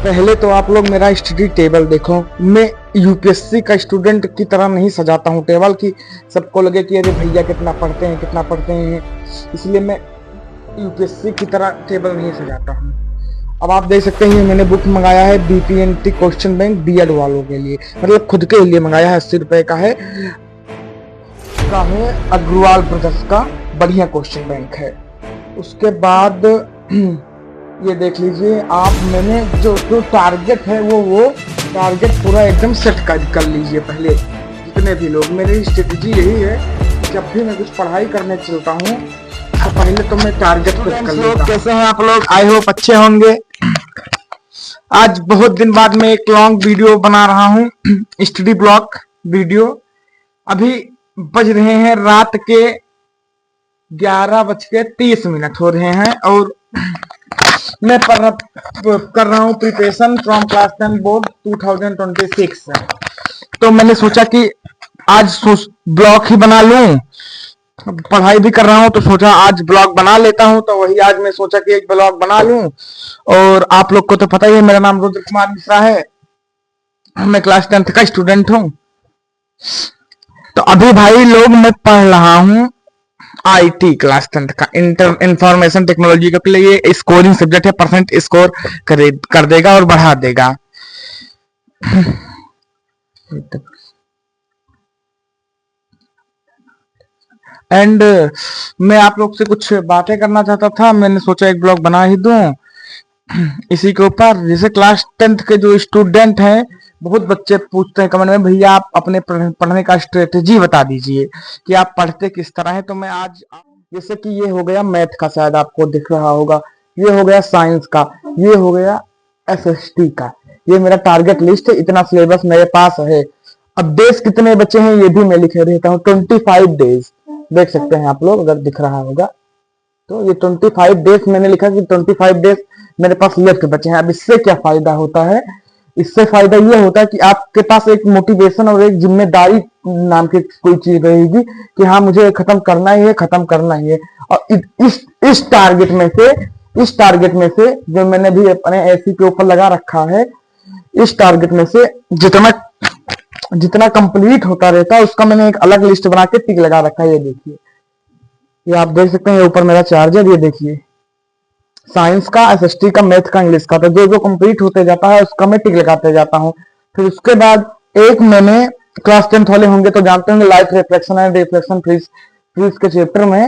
पहले तो आप लोग मेरा स्टडी टेबल देखो। मैं यूपीएससी का स्टूडेंट की तरह नहीं सजाता हूँ टेबल की सबको लगे कि अरे भैया कितना पढ़ते हैं कितना पढ़ते हैं, इसलिए मैं यूपीएससी की तरह टेबल नहीं सजाता हूँ। अब आप देख सकते हैं मैंने बुक मंगाया है बीपीएनटी क्वेश्चन बैंक बीएड वालों के लिए, मतलब खुद के लिए मंगाया है। 80 रुपए का है अग्रवाल ब्रदर्स का बढ़िया क्वेश्चन बैंक है। उसके बाद ये देख लीजिए आप, मैंने जो टारगेट है वो टारगेट पूरा एकदम सेट कर लीजिए। पहले जितने भी लोग, मेरी स्ट्रेटेजी यही है, जब भी मैं कुछ पढ़ाई करने चलता हूँ तो पहले तो मैं टारगेट सेट कर लेता हूं। कैसे हैं आप लोग? आई होप अच्छे होंगे। आज बहुत दिन बाद मैं एक लॉन्ग वीडियो बना रहा हूँ, स्टडी ब्लॉक वीडियो। अभी बज रहे हैं रात के 11:30 हो रहे हैं और मैं कर रहा हूँ प्रिपरेशन फ्रॉम क्लास 10 बोर्ड 2026 से। तो मैंने सोचा कि आज ब्लॉग ही बना लूं, पढ़ाई भी कर रहा हूं तो सोचा आज ब्लॉग बना लेता हूं। तो वही आज मैं सोचा कि एक ब्लॉग बना लूं। और आप लोग को तो पता ही है मेरा नाम रुद्र कुमार मिश्रा है, मैं क्लास 10 का स्टूडेंट हूं। तो अभी भाई लोग मैं पढ़ रहा हूं आईटी क्लास 10 का इंफॉर्मेशन टेक्नोलॉजी के लिए। ये स्कोरिंग सब्जेक्ट है, परसेंट स्कोर कर देगा और बढ़ा देगा। एंड मैं आप लोग से कुछ बातें करना चाहता था, मैंने सोचा एक ब्लॉग बना ही दूं इसी के ऊपर। जैसे क्लास 10 के जो स्टूडेंट हैं, बहुत बच्चे पूछते हैं कमेंट में, भैया आप अपने पढ़ने का स्ट्रेटेजी बता दीजिए कि आप पढ़ते किस तरह है। तो मैं आज, जैसे कि ये हो गया मैथ का, शायद आपको दिख रहा होगा, ये हो गया साइंस का, ये हो गया एसएसटी का। ये मेरा टारगेट लिस्ट है, इतना सिलेबस मेरे पास है। अब डेज कितने बचे हैं ये भी मैं लिखे रहता हूँ, 25 डेज देख सकते हैं आप लोग, अगर दिख रहा होगा तो ये 25 डेज मैंने लिखा कि 25 डेज मेरे पास लेफ्ट बचे हैं। अब इससे क्या फायदा होता है? इससे फायदा ये होता है कि आपके पास एक मोटिवेशन और एक जिम्मेदारी नाम की कोई चीज रहेगी कि हाँ मुझे खत्म करना ही है, खत्म करना ही है। और इस टारगेट में से जो मैंने भी अपने एसी के ऊपर लगा रखा है, इस टारगेट में से जितना कंप्लीट होता रहता है उसका मैंने एक अलग लिस्ट बना के टिक लगा रखा है। ये देखिए, ये आप देख सकते हैं, ये ऊपर मेरा चार्जर, ये देखिए साइंस का, एसएसटी का, मैथ का, इंग्लिश का। तो जो कंप्लीट होते जाता है उसका मैं टिक लगाते जाता हूँ। फिर उसके बाद एक मैंने, क्लास 10 वाले होंगे तो जानते होंगे, light reflection and reflection freeze के चैप्टर में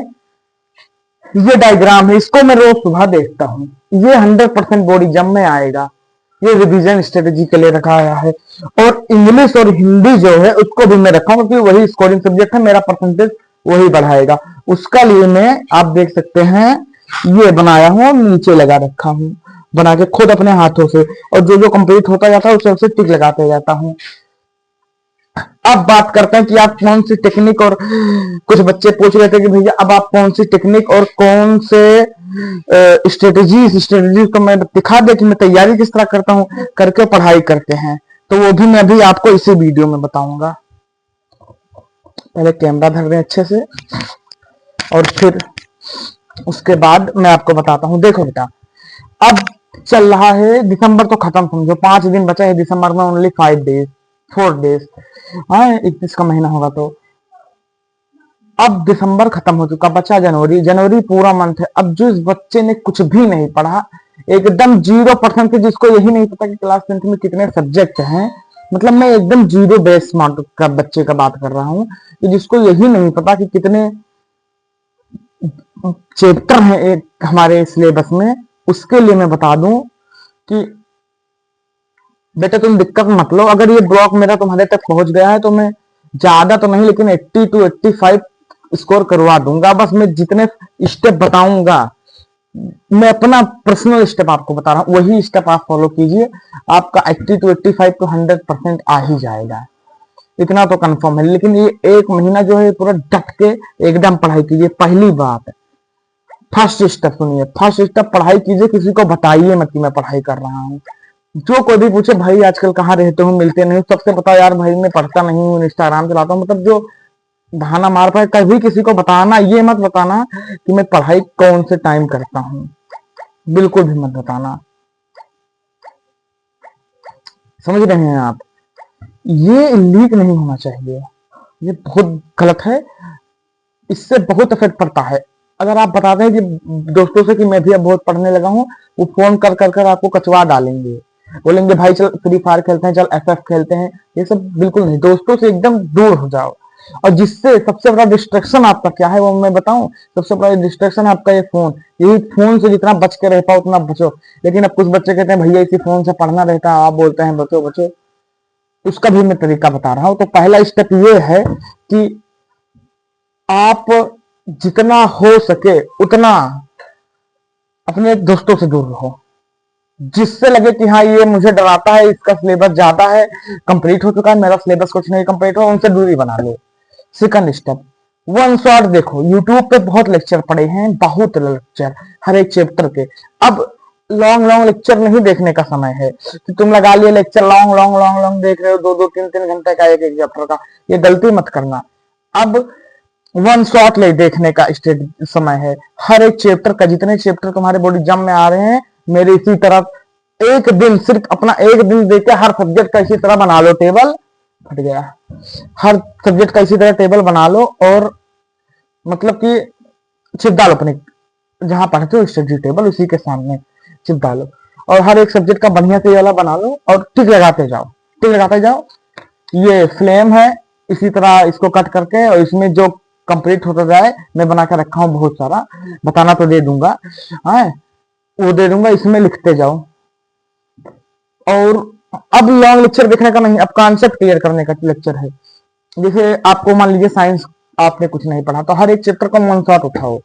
ये डायग्राम है, इसको मैं रोज सुबह देखता हूँ। ये 100% बोर्ड एग्जाम में आएगा। ये रिवीजन स्ट्रेटेजी के लिए रखा गया है। और इंग्लिश और हिंदी जो है उसको भी मैं रखा हूँ क्योंकि वही स्कोरिंग सब्जेक्ट है, मेरा परसेंटेज वही बढ़ाएगा। उसका लिए मैं, आप देख सकते हैं, ये बनाया हूँ, नीचे लगा रखा हूँ बना के खुद अपने हाथों से। और जो जो कंप्लीट होता जाता है उसे टिक लगाते जाता हूँ। अब बात करते हैं कि आप कौन सी टेक्निक, और कुछ बच्चे पूछ रहे थे कि भैया अब आप कौन सी टेक्निक और कौन से स्ट्रेटेजी को मैं दिखा दे कि मैं तैयारी किस तरह करता हूँ, करके पढ़ाई करते हैं। तो वो भी मैं अभी आपको इसी वीडियो में बताऊंगा। पहले कैमरा धर रहे हैं अच्छे से और फिर उसके बाद मैं आपको बताता हूँ। देखो बेटा, अब चल रहा है दिसंबर, तो खत्म समझो, 5 दिन बचा है दिसंबर में, ओनली 4 डेज। हाँ, 31 का महीना होगा तो अब दिसंबर खत्म हो चुका, बचा जनवरी पूरा मंथ है। अब जो इस बच्चे ने कुछ भी नहीं पढ़ा, एकदम 0% है, जिसको यही नहीं पता कि क्लास 10 में कितने सब्जेक्ट हैं, मतलब मैं एकदम 0 बेस मार्क का बच्चे का बात कर रहा हूँ, कि जिसको यही नहीं पता कि कितने चैप्टर हैं एक हमारे सिलेबस में, उसके लिए मैं बता दूं कि बेटा तुम दिक्कत मत लो। अगर ये ब्लॉग मेरा तुम्हारे तक पहुंच गया है तो मैं ज्यादा तो नहीं लेकिन 80 to 85 स्कोर करवा दूंगा। बस मैं जितने स्टेप बताऊंगा, मैं अपना पर्सनल स्टेप आपको बता रहा हूं, वही स्टेप आप फॉलो कीजिए, आपका 80 to 85 to 100% आ ही जाएगा, इतना तो कंफर्म है। लेकिन ये 1 महीना जो है पूरा डट के एकदम पढ़ाई कीजिए। पहली बात, फर्स्ट स्टेप सुनिए, फर्स्ट स्टेप पढ़ाई कीजिए, किसी को बताइए मत कि मैं पढ़ाई कर रहा हूँ। जो कोई भी पूछे भाई आजकल कहाँ रहते हो, मिलते नहीं, सबसे बताओ यार भाई मैं पढ़ता नहीं हूँ, इंस्टाग्राम चलाता हूँ, मतलब जो बहाना मार पाए। कभी किसी को बताना, ये मत बताना कि मैं पढ़ाई कौन से टाइम करता हूँ, बिल्कुल भी मत बताना। समझ रहे हैं आप? ये लीक नहीं होना चाहिए, ये बहुत गलत है, इससे बहुत इफेक्ट पड़ता है। अगर आप बताते हैं कि दोस्तों से कि मैं भी अब बहुत पढ़ने लगा हूँ, वो फोन कर कर कर आपको कचवा डालेंगे, बोलेंगे भाई चल फ्री फायर खेलते हैं, चल एफएफ खेलते हैं। ये सब बिल्कुल नहीं, दोस्तों से एकदम दूर हो जाओ। और जिससे सबसे बड़ा डिस्ट्रैक्शन आपका क्या है वो मैं बताऊं, सबसे बड़ा डिस्ट्रैक्शन आपका ये फोन। यही फोन से जितना बच के रह पाओ उतना बचो। लेकिन अब कुछ बच्चे कहते हैं भैया इसी फोन से पढ़ना रहता है, आप बोलते हैं बचो बचो। उसका भी मैं तरीका बता रहा हूं। तो पहला स्टेप ये है कि आप जितना हो सके उतना अपने दोस्तों से दूर रहो, जिससे लगे कि हाँ ये मुझे डराता है, इसका सिलेबस ज्यादा है, कंप्लीट हो चुका है, मेरा सिलेबस कुछ नहीं कंप्लीट हो, उनसे दूरी बना लो। सेकंड स्टेप, वन शॉट देखो। यूट्यूब पे बहुत लेक्चर पड़े हैं, बहुत लेक्चर हर एक चैप्टर के। अब लॉन्ग लॉन्ग लेक्चर नहीं देखने का समय है कि तुम लगा लिए lecture long long long long देख रहे हो, दो दो तीन तीन घंटे का एक एक चैप्टर का। ये गलती मत करना। अब वन शॉट ले देखने का स्टेट समय है। हर एक चैप्टर का, जितने चैप्टर तुम्हारे बोर्ड एग्जाम में आ रहे हैं, मेरे इसी तरह एक दिन, सिर्फ अपना एक दिन देके हर सब्जेक्ट का इसी तरह बना लो टेबल। फट गया। हर सब्जेक्ट का इसी तरह टेबल बना लो, और मतलब कि चिप डालो अपने जहां पढ़ते हो स्टडी टेबल उसी के सामने चिप डालो, और हर एक सब्जेक्ट का बढ़िया से ये वाला बना लो और टिक लगाते जाओ, टिक लगाते जाओ। ये फ्लेम है, इसी तरह इसको कट करके और इसमें जो कंप्लीट होता जाए, मैं बना के रखा हूँ बहुत सारा, बताना तो दे दूंगा, हाँ वो दे दूंगा, इसमें लिखते जाओ। और अब लॉन्ग लेक्चर देखने का नहीं, अब कॉन्सेप्ट क्लियर करने का लेक्चर है। जैसे आपको मान लीजिए साइंस आपने कुछ नहीं पढ़ा, तो हर एक चैप्टर का वन शॉट उठाओ।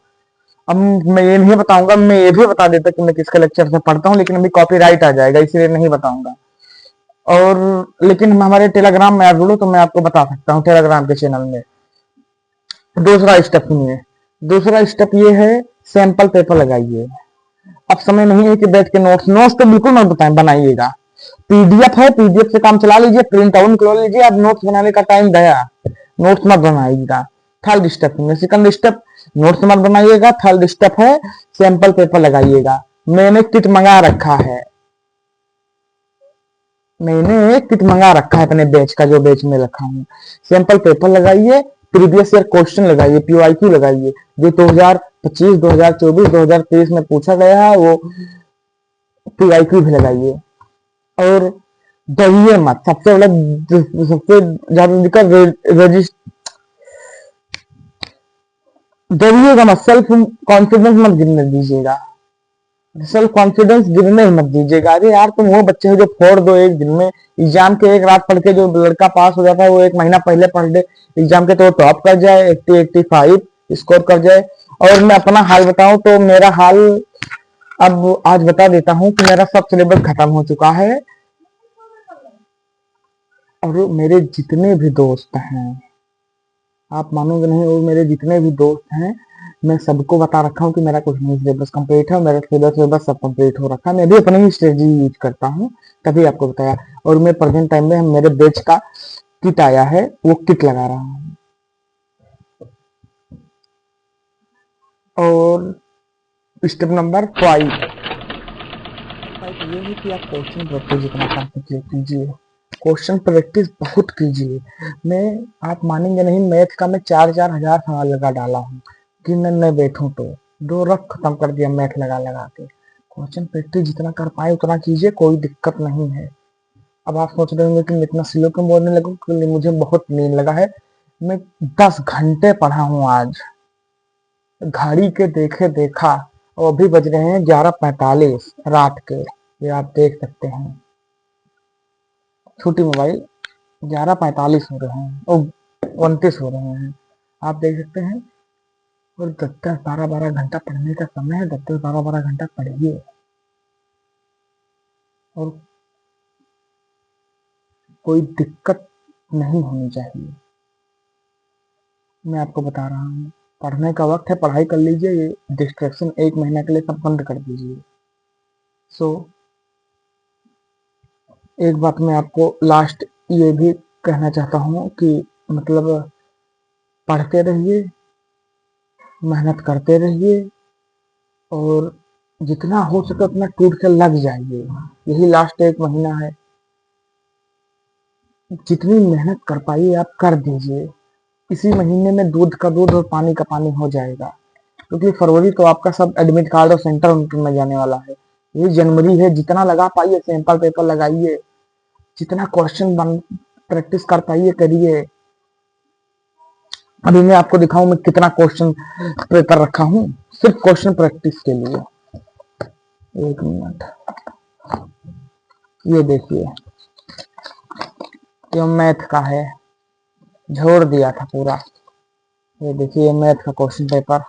अब मैं ये नहीं बताऊंगा, मैं ये भी बता देता कि मैं किसके लेक्चर से पढ़ता हूँ, लेकिन अभी कॉपीराइट आ जाएगा इसलिए नहीं बताऊंगा। और लेकिन हमारे टेलीग्राम में आप जुड़ो तो मैं आपको बता सकता हूँ टेलीग्राम के चैनल में। दूसरा स्टेप सुनिए, दूसरा स्टेप ये है, सैंपल पेपर लगाइए। अब समय नहीं है कि बैठ के नोट्स, नोट्स तो बिल्कुल मत बताएं, बनाइएगा। पीडीएफ है, पीडीएफ से काम चला लीजिए, प्रिंट आउट निकलवा लीजिए। अब नोट्स बनाने का टाइम गया, नोट्स मत बनाइएगा। थर्ड स्टेप में, सेकंड स्टेप नोट्स मत बनाइएगा, थर्ड स्टेप है सैंपल पेपर लगाइएगा। मैंने किट मंगा रखा है, मैंने किट मंगा रखा है अपने बैच का, जो बैच में रखा हूँ। सैंपल पेपर लगाइए, प्रीवियस ईयर क्वेश्चन लगाइए, पीवाईक्यू लगाइए, जो 2025 2024 2023 में पूछा गया है वो पीवाईक्यू भी लगाइए। और डरिए मत, सबसे ज्यादा दिक्कत डरिएगा मत, सेल्फ कॉन्फिडेंस मत गिरने दीजिएगा, सेल्फ कॉन्फिडेंस गिरने ही मत दीजिएगा। अरे यार तुम वो बच्चे हो जो फोड़ दो एक दिन में, एग्जाम के एक रात पढ़ के जो लड़का पास हो जाता है, वो एक महीना पहले पढ़ ले एग्जाम के तो टॉप कर जाए, 80 85 स्कोर कर जाए। और मैं अपना हाल बताऊं तो मेरा हाल अब आज बता देता हूं कि मेरा सब सिलेबस खत्म हो चुका है, और मेरे जितने भी दोस्त हैं, आप मानोगे नहीं, और मेरे जितने भी दोस्त हैं, मैं सबको बता रखा हूँ कि मेरा कुछ नहीं सिलेबस कंप्लीट है, मेरा सिलेबस सब कंप्लीट हो रखा है। मैं भी अपनी ही स्ट्रेटजी यूज करता हूँ, तभी आपको बताया। और मैं प्रेजेंट टाइम में मेरे बैच का किट आया है, वो किट लगा रहा हूँ। और स्टेप नंबर 5 ये है कि आप क्वेश्चन प्रैक्टिस जितना कर सके कीजिए, क्वेश्चन प्रैक्टिस बहुत कीजिए। मैं, आप मानेंगे नहीं, मैथ का मैं 4-4 हजार सवाल लगा डाला हूँ कि मैं बैठूं तो 2 रफ खत्म कर दिया मैथ लगा लगा के। क्वेश्चन प्रैक्टिस जितना कर पाए उतना कीजिए, कोई दिक्कत नहीं है। अब आप सोच रहे होंगे कि मैं इतना स्लो क्यों बोलने लगूं, क्योंकि मुझे बहुत नींद लगा है। मैं 10 घंटे पढ़ा हूँ आज, घड़ी के देखे देखा, और अभी बज रहे हैं 11:45 रात के, ये आप देख सकते हैं। छोटी मोबाइल 11:45 हो रहे हैं, और 29 हो रहे हैं, आप देख सकते हैं। और 10-10 12-12 घंटा पढ़ने का समय है, 10-10 12-12 घंटा पढ़िए। और कोई दिक्कत नहीं होनी चाहिए, मैं आपको बता रहा हूँ। पढ़ने का वक्त है, पढ़ाई कर लीजिए, ये डिस्ट्रैक्शन 1 महीना के लिए सब बंद कर दीजिए। सो एक बात मैं आपको लास्ट ये भी कहना चाहता हूँ कि मतलब पढ़ते रहिए, मेहनत करते रहिए, और जितना हो सके उतना टूट के लग जाइए। यही लास्ट 1 महीना है, जितनी मेहनत कर पाइए आप कर दीजिए। इसी महीने में दूध का दूध और पानी का पानी हो जाएगा, क्योंकि फरवरी तो आपका सब एडमिट कार्ड और सेंटर उंटर में जाने वाला है। ये जनवरी है, जितना लगा पाइए सैंपल पेपर लगाइए, जितना क्वेश्चन बन प्रैक्टिस कर पाइए करिए। अभी मैं आपको दिखाऊं मैं कितना क्वेश्चन पेपर रखा हूं सिर्फ क्वेश्चन प्रैक्टिस के लिए। एक मिनट, ये देखिए, ये मैथ का है, छोड़ दिया था पूरा। ये देखिए मैथ का क्वेश्चन पेपर,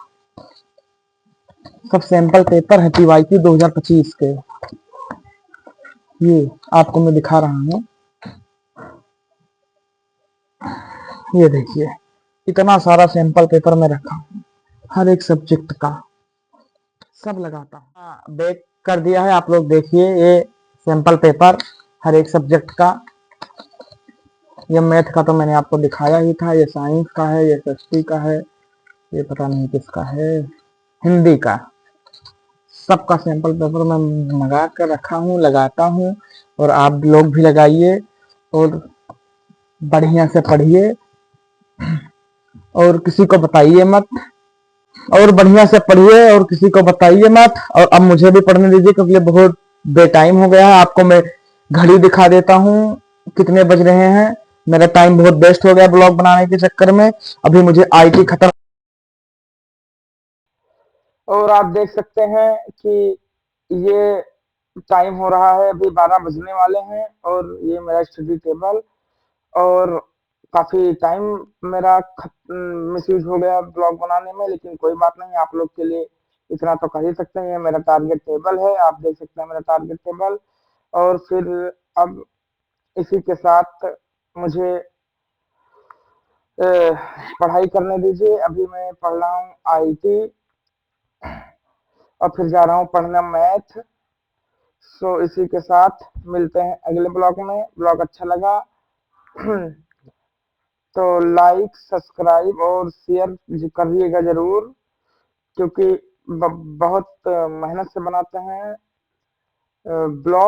सब सैंपल पेपर है पीवाईक्यू 2025 के। ये आपको मैं दिखा रहा हूँ, ये देखिए इतना सारा सैंपल पेपर में रखा हूँ हर एक सब्जेक्ट का, सब लगाता हूँ। बेक कर दिया है, आप लोग देखिए ये सैंपल पेपर हर एक सब्जेक्ट का। ये मैथ का तो मैंने आपको दिखाया ही था, ये साइंस का है, ये एसएसटी का है, ये पता नहीं किसका है, हिंदी का। सबका सैंपल पेपर मैं मंगा कर रखा हूँ, लगाता हूँ। और आप लोग भी लगाइए और बढ़िया से पढ़िए और किसी को बताइए मत, और बढ़िया से पढ़िए और किसी को बताइए मत। और अब मुझे भी पढ़ने दीजिए, क्योंकि बहुत बेटाइम हो गया है। आपको मैं घड़ी दिखा देता हूँ कितने बज रहे हैं। मेरा टाइम बहुत वेस्ट हो गया ब्लॉग बनाने के चक्कर में। अभी मुझे आईटी खत्म, और आप देख सकते हैं कि ये टाइम हो रहा है, अभी 12 बजने वाले हैं। और ये मेरा स्टडी टेबल, और काफ़ी टाइम मेरा मिसयूज़ हो गया ब्लॉग बनाने में, लेकिन कोई बात नहीं, आप लोग के लिए इतना तो कर ही सकते हैं। ये मेरा टारगेट टेबल है, आप देख सकते हैं मेरा टारगेट टेबल। और फिर अब इसी के साथ मुझे पढ़ाई करने दीजिए। अभी मैं पढ़ रहा हूँ आईटी, और फिर जा रहा हूँ पढ़ना मैथ। सो इसी के साथ मिलते हैं अगले ब्लॉग में। ब्लॉग अच्छा लगा तो लाइक, सब्सक्राइब और शेयर करिएगा ज़रूर, क्योंकि बहुत मेहनत से बनाते हैं ब्लॉग।